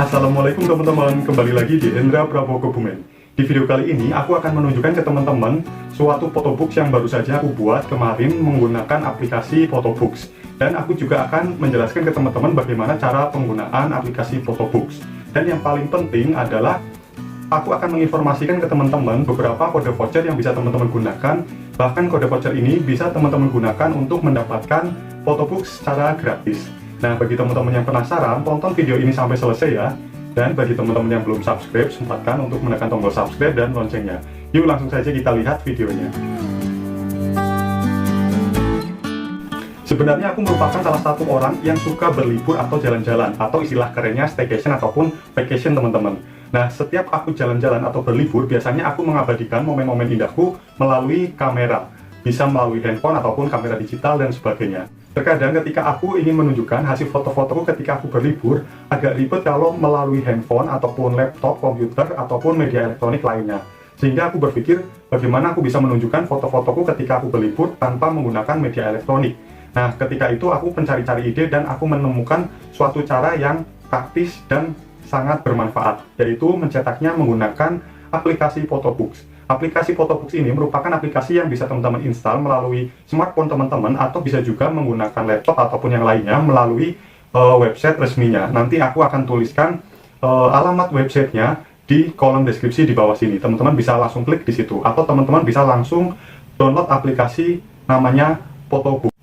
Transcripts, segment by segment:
Assalamualaikum teman-teman, kembali lagi di Hendra Prabowo Kebumen. Di video kali ini aku akan menunjukkan ke teman-teman suatu photobooks yang baru saja aku buat kemarin menggunakan aplikasi photobooks. Dan aku juga akan menjelaskan ke teman-teman bagaimana cara penggunaan aplikasi photobooks. Dan yang paling penting adalah aku akan menginformasikan ke teman-teman beberapa kode voucher yang bisa teman-teman gunakan. Bahkan kode voucher ini bisa teman-teman gunakan untuk mendapatkan photobooks secara gratis. Nah, bagi teman-teman yang penasaran, tonton video ini sampai selesai ya. Dan bagi teman-teman yang belum subscribe, sempatkan untuk menekan tombol subscribe dan loncengnya. Yuk langsung saja kita lihat videonya. Sebenarnya aku merupakan salah satu orang yang suka berlibur atau jalan-jalan, atau istilah kerennya staycation ataupun vacation teman-teman. Nah, setiap aku jalan-jalan atau berlibur, biasanya aku mengabadikan momen-momen indahku melalui kamera. Bisa melalui handphone ataupun kamera digital dan sebagainya. Terkadang ketika aku ingin menunjukkan hasil foto-fotoku ketika aku berlibur, agak ribet kalau melalui handphone ataupun laptop, komputer, ataupun media elektronik lainnya. Sehingga aku berpikir bagaimana aku bisa menunjukkan foto-fotoku ketika aku berlibur tanpa menggunakan media elektronik. Nah, ketika itu aku mencari-cari ide dan aku menemukan suatu cara yang praktis dan sangat bermanfaat, yaitu mencetaknya menggunakan aplikasi photobooks. Aplikasi photobooks ini merupakan aplikasi yang bisa teman-teman install melalui smartphone teman-teman atau bisa juga menggunakan laptop ataupun yang lainnya melalui website resminya. Nanti aku akan tuliskan alamat websitenya di kolom deskripsi di bawah sini. Teman-teman bisa langsung klik di situ atau teman-teman bisa langsung download aplikasi namanya Photobooks.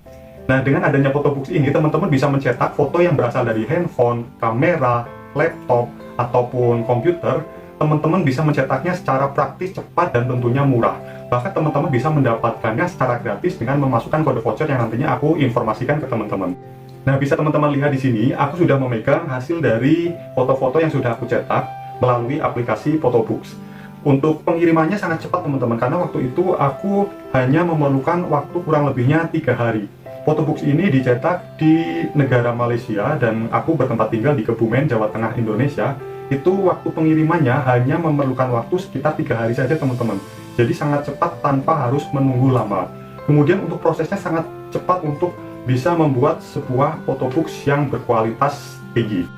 Nah, dengan adanya Photobooks ini teman-teman bisa mencetak foto yang berasal dari handphone, kamera, laptop, ataupun komputer. Teman-teman bisa mencetaknya secara praktis, cepat, dan tentunya murah. Bahkan teman-teman bisa mendapatkannya secara gratis dengan memasukkan kode voucher yang nantinya aku informasikan ke teman-teman. Nah, bisa teman-teman lihat di sini, aku sudah memegang hasil dari foto-foto yang sudah aku cetak melalui aplikasi Photobooks. Untuk pengirimannya sangat cepat teman-teman, karena waktu itu aku hanya memerlukan waktu kurang lebihnya 3 hari. Photobooks ini dicetak di negara Malaysia dan aku bertempat tinggal di Kebumen, Jawa Tengah, Indonesia. Itu waktu pengirimannya hanya memerlukan waktu sekitar 3 hari saja teman-teman. Jadi sangat cepat tanpa harus menunggu lama. Kemudian untuk prosesnya sangat cepat untuk bisa membuat sebuah photobooks yang berkualitas tinggi.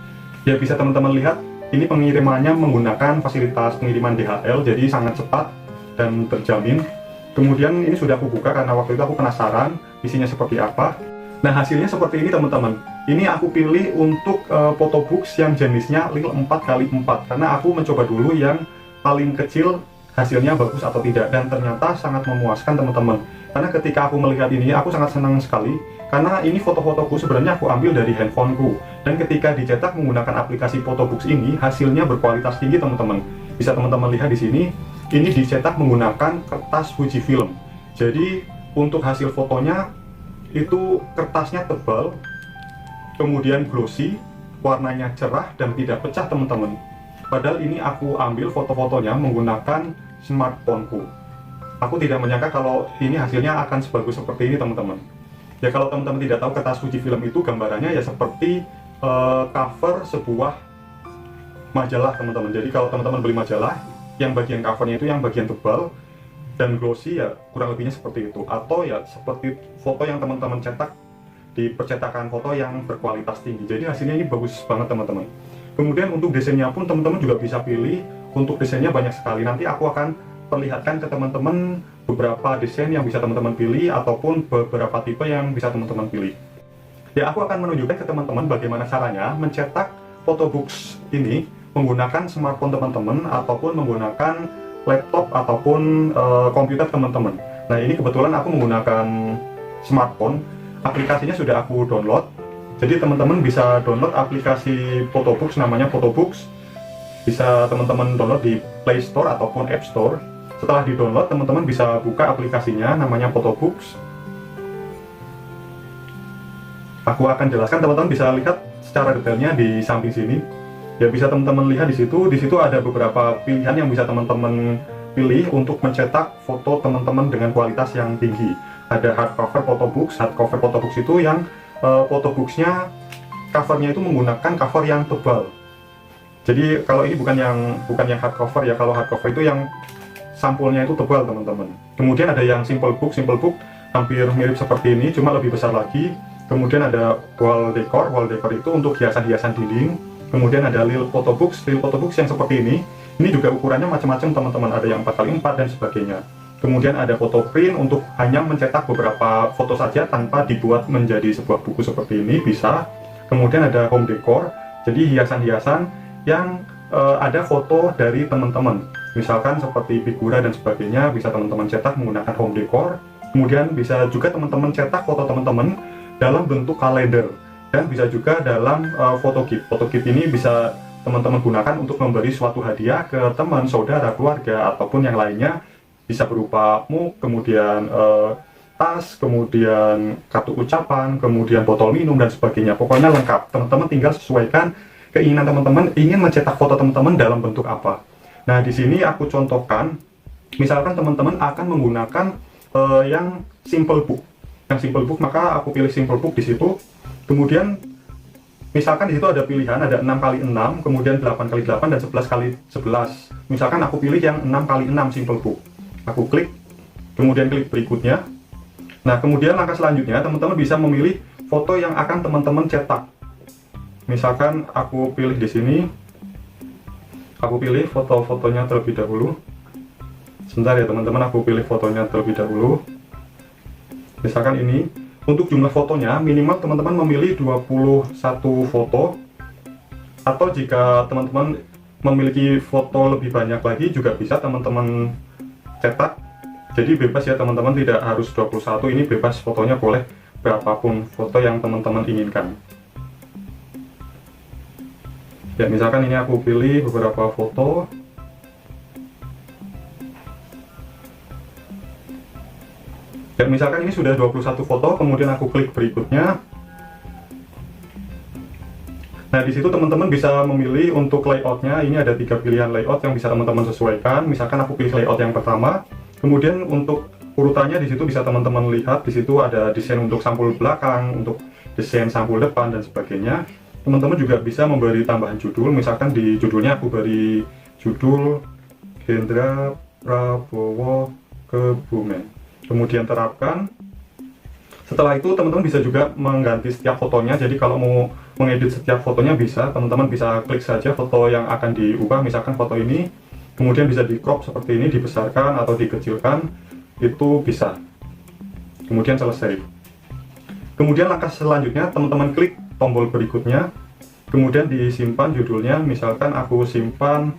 Ya, bisa teman-teman lihat ini pengirimannya menggunakan fasilitas pengiriman DHL, jadi sangat cepat dan terjamin. Kemudian ini sudah aku buka karena waktu itu aku penasaran isinya seperti apa. Nah, hasilnya seperti ini teman-teman. Ini aku pilih untuk photobooks yang jenisnya real 4x4 karena aku mencoba dulu yang paling kecil hasilnya bagus atau tidak, dan ternyata sangat memuaskan teman-teman. Karena ketika aku melihat ini aku sangat senang sekali karena ini foto-fotoku sebenarnya aku ambil dari handphoneku, dan ketika dicetak menggunakan aplikasi Photobooks ini hasilnya berkualitas tinggi teman-teman. Bisa teman-teman lihat di sini, ini dicetak menggunakan kertas Fujifilm. Jadi untuk hasil fotonya itu kertasnya tebal, kemudian glossy, warnanya cerah dan tidak pecah teman-teman. Padahal ini aku ambil foto-fotonya menggunakan smartphoneku. Aku tidak menyangka kalau ini hasilnya akan sebagus seperti ini teman-teman. Ya, kalau teman-teman tidak tahu, kertas Fujifilm itu gambarannya ya seperti cover sebuah majalah teman-teman. Jadi kalau teman-teman beli majalah, yang bagian covernya itu yang bagian tebal dan glossy, ya kurang lebihnya seperti itu. Atau ya seperti foto yang teman-teman cetak di percetakan foto yang berkualitas tinggi. Jadi hasilnya ini bagus banget teman-teman. Kemudian untuk desainnya pun teman-teman juga bisa pilih. Untuk desainnya banyak sekali. Nanti aku akan perlihatkan ke teman-teman beberapa desain yang bisa teman-teman pilih ataupun beberapa tipe yang bisa teman-teman pilih. Ya, aku akan menunjukkan ke teman-teman bagaimana caranya mencetak photobooks ini menggunakan smartphone teman-teman ataupun menggunakan laptop ataupun komputer teman-teman. Nah, ini kebetulan aku menggunakan smartphone. Aplikasinya sudah aku download. Jadi teman-teman bisa download aplikasi Photobooks, namanya Photobooks. Bisa teman-teman download di Play Store ataupun App Store. Setelah di-download, teman-teman bisa buka aplikasinya namanya Photobooks. Aku akan jelaskan, teman-teman bisa lihat secara detailnya di samping sini. Ya, bisa teman-teman lihat di situ. Di situ ada beberapa pilihan yang bisa teman-teman pilih untuk mencetak foto teman-teman dengan kualitas yang tinggi. Ada hardcover photobooks. Hardcover photobooks itu yang photobooksnya covernya itu menggunakan cover yang tebal. Jadi kalau ini bukan yang hardcover ya. Kalau hardcover itu yang sampulnya itu tebal teman-teman. Kemudian ada yang simple book hampir mirip seperti ini, cuma lebih besar lagi. Kemudian ada wall decor itu untuk hiasan-hiasan dinding. Kemudian ada Lil Photobooks yang seperti ini juga ukurannya macam-macam teman-teman, ada yang 4x4 dan sebagainya. Kemudian ada foto print untuk hanya mencetak beberapa foto saja tanpa dibuat menjadi sebuah buku seperti ini, bisa. Kemudian ada home decor, jadi hiasan-hiasan yang ada foto dari teman-teman, misalkan seperti figura dan sebagainya, bisa teman-teman cetak menggunakan home decor. Kemudian bisa juga teman-teman cetak foto teman-teman dalam bentuk kalender, dan bisa juga dalam foto gift. Foto gift ini bisa teman-teman gunakan untuk memberi suatu hadiah ke teman, saudara, keluarga, ataupun yang lainnya. Bisa berupa mug, kemudian tas, kemudian kartu ucapan, kemudian botol minum dan sebagainya. Pokoknya lengkap. Teman-teman tinggal sesuaikan keinginan teman-teman ingin mencetak foto teman-teman dalam bentuk apa. Nah, di sini aku contohkan, misalkan teman-teman akan menggunakan yang simple book. Yang simple book, maka aku pilih simple book di situ. Kemudian misalkan di situ ada pilihan, ada 6x6, kemudian 8x8 dan 11x11. Misalkan aku pilih yang 6x6 simple book. Aku klik, kemudian klik berikutnya. Nah, kemudian langkah selanjutnya teman-teman bisa memilih foto yang akan teman-teman cetak. Misalkan aku pilih di sini, aku pilih foto-fotonya terlebih dahulu. Sebentar ya teman-teman, aku pilih fotonya terlebih dahulu. Misalkan ini, untuk jumlah fotonya minimal teman-teman memilih 21 foto, atau jika teman-teman memiliki foto lebih banyak lagi juga bisa teman-teman cetak. Jadi bebas ya teman-teman, tidak harus 21, ini bebas, fotonya boleh berapapun foto yang teman-teman inginkan. Ya, misalkan ini aku pilih beberapa foto. Ya, misalkan ini sudah 21 foto, kemudian aku klik berikutnya. Nah, di situ teman-teman bisa memilih untuk layoutnya. Ini ada 3 pilihan layout yang bisa teman-teman sesuaikan. Misalkan aku pilih layout yang pertama. Kemudian untuk urutannya di situ bisa teman-teman lihat. Di situ ada desain untuk sampul belakang, untuk desain sampul depan dan sebagainya. Teman-teman juga bisa memberi tambahan judul. Misalkan di judulnya aku beri judul Hendra Prabowo Kebumen. Kemudian terapkan. Setelah itu teman-teman bisa juga mengganti setiap fotonya. Jadi kalau mau mengedit setiap fotonya bisa, teman-teman bisa klik saja foto yang akan diubah. Misalkan foto ini, kemudian bisa di crop seperti ini, dibesarkan atau dikecilkan, itu bisa. Kemudian selesai. Kemudian langkah selanjutnya teman-teman klik tombol berikutnya, kemudian disimpan judulnya. Misalkan aku simpan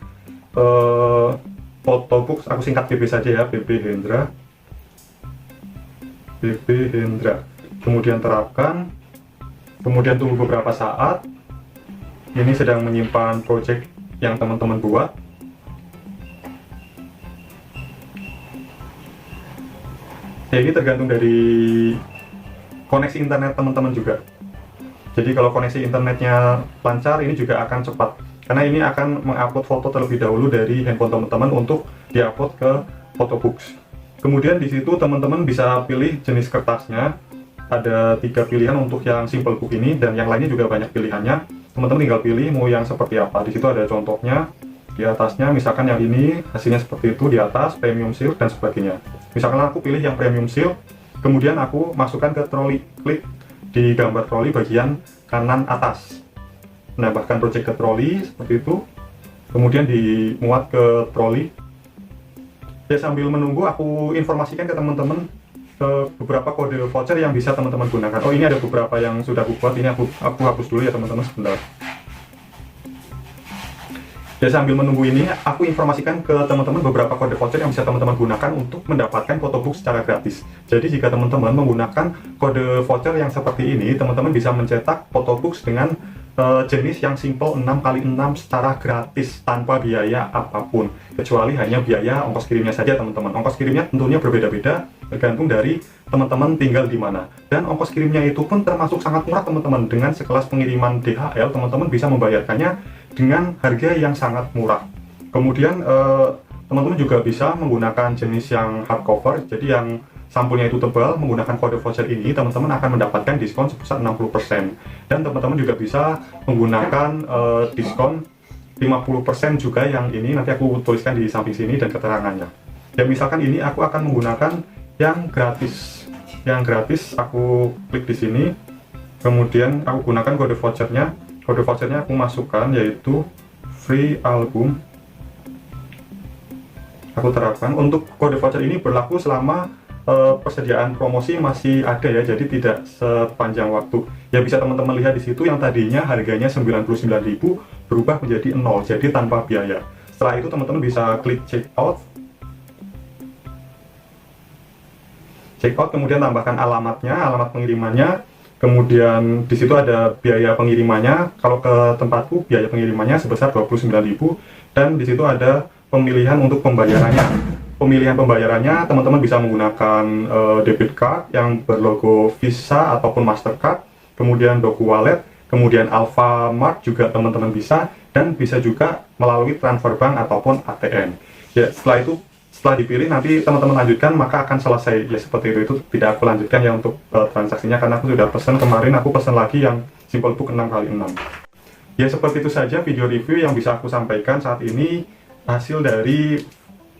photobooks, aku singkat BB saja ya, BB Hendra. Kemudian terapkan, kemudian tunggu beberapa saat. Ini sedang menyimpan project yang teman-teman buat. Ya, ini tergantung dari koneksi internet teman-teman juga. Jadi kalau koneksi internetnya lancar, ini juga akan cepat, karena ini akan mengupload foto terlebih dahulu dari handphone teman-teman untuk diupload ke Photobooks. Kemudian di situ teman-teman bisa pilih jenis kertasnya. Ada 3 pilihan untuk yang simple book ini, dan yang lainnya juga banyak pilihannya. Teman-teman tinggal pilih mau yang seperti apa. Di situ ada contohnya di atasnya. Misalkan yang ini hasilnya seperti itu di atas, premium seal dan sebagainya. Misalkan aku pilih yang premium seal, kemudian aku masukkan ke troli. Klik di gambar troli bagian kanan atas. Menambahkan project ke troli seperti itu. Kemudian dimuat ke troli. Ya, sambil menunggu aku informasikan ke teman-teman beberapa kode voucher yang bisa teman-teman gunakan. Oh, ini ada beberapa yang sudah aku buat. Ini aku hapus dulu ya teman-teman, sebentar. Ya, sambil menunggu ini aku informasikan ke teman-teman beberapa kode voucher yang bisa teman-teman gunakan untuk mendapatkan photobook secara gratis. Jadi jika teman-teman menggunakan kode voucher yang seperti ini, teman-teman bisa mencetak photobooks dengan jenis yang simple 6x6 secara gratis tanpa biaya apapun, kecuali hanya biaya ongkos kirimnya saja teman-teman. Ongkos kirimnya tentunya berbeda-beda tergantung dari teman-teman tinggal di mana, dan ongkos kirimnya itu pun termasuk sangat murah teman-teman. Dengan sekelas pengiriman DHL, teman-teman bisa membayarkannya dengan harga yang sangat murah. Kemudian teman-teman juga bisa menggunakan jenis yang hardcover, jadi yang sampulnya itu tebal. Menggunakan kode voucher ini teman-teman akan mendapatkan diskon sebesar 60%, dan teman-teman juga bisa menggunakan diskon 50% juga. Yang ini nanti aku tuliskan di samping sini dan keterangannya. Ya, misalkan ini aku akan menggunakan yang gratis. Yang gratis aku klik di sini, kemudian aku gunakan kode vouchernya. kode vouchernya aku masukkan, yaitu free album. Aku terapkan. Untuk kode voucher ini berlaku selama persediaan promosi masih ada ya, jadi tidak sepanjang waktu ya. Bisa teman-teman lihat di situ, yang tadinya harganya 99.000 berubah menjadi 0, jadi tanpa biaya. Setelah itu teman-teman bisa klik check out, kemudian tambahkan alamatnya, alamat pengirimannya, kemudian di situ ada biaya pengirimannya. Kalau ke tempatku biaya pengirimannya sebesar 29.000, dan di situ ada pemilihan untuk pembayarannya. Pemilihan pembayarannya teman-teman bisa menggunakan debit card yang berlogo Visa ataupun Mastercard, kemudian Doku Wallet, kemudian Alfamart juga teman-teman bisa, dan bisa juga melalui transfer bank ataupun ATM. Ya, setelah dipilih nanti teman-teman lanjutkan, maka akan selesai ya, seperti itu tidak aku lanjutkan ya untuk transaksinya, karena aku sudah pesan kemarin. Aku pesan lagi yang simple book 6x6. Ya, seperti itu saja video review yang bisa aku sampaikan saat ini, hasil dari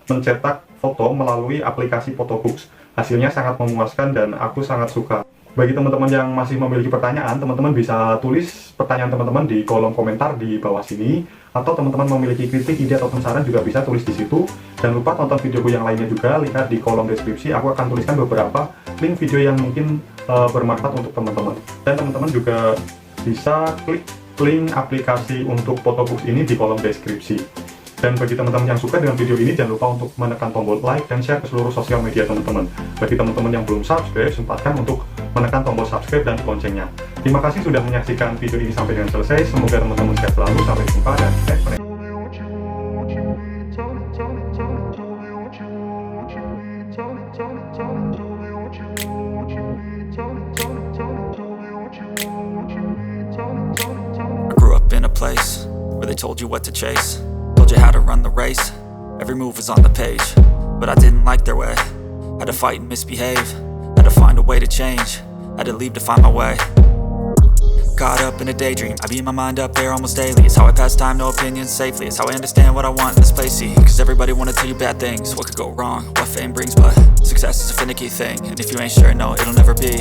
mencetak foto melalui aplikasi Photobooks. Hasilnya sangat memuaskan dan aku sangat suka. Bagi teman-teman yang masih memiliki pertanyaan, teman-teman bisa tulis pertanyaan teman-teman di kolom komentar di bawah sini, atau teman-teman memiliki kritik, ide, ataupun saran juga bisa tulis di situ. Jangan lupa tonton videoku yang lainnya juga, lihat di kolom deskripsi. Aku akan tuliskan beberapa link video yang mungkin bermanfaat untuk teman-teman. Dan teman-teman juga bisa klik link aplikasi untuk Photobooks ini di kolom deskripsi. Dan bagi teman-teman yang suka dengan video ini, jangan lupa untuk menekan tombol like dan share ke seluruh sosial media teman-teman. Bagi teman-teman yang belum subscribe, sempatkan untuk menekan tombol subscribe dan loncengnya. Terima kasih sudah menyaksikan video ini sampai dengan selesai. Semoga teman-teman sehat selalu. Sampai jumpa dan have a nice day. I grew up in a place where they told you what to chase, told you how to run the race. Every move was on the page, but I didn't like their way. Had to fight and misbehave, had to find a way to change, had to leave to find my way. Caught up in a daydream, I beat my mind up there almost daily. It's how I pass time, no opinions safely. It's how I understand what I want in this place, see. Cause everybody wanna tell you bad things, what could go wrong, what fame brings. But success is a finicky thing, and if you ain't sure, no, it'll never be.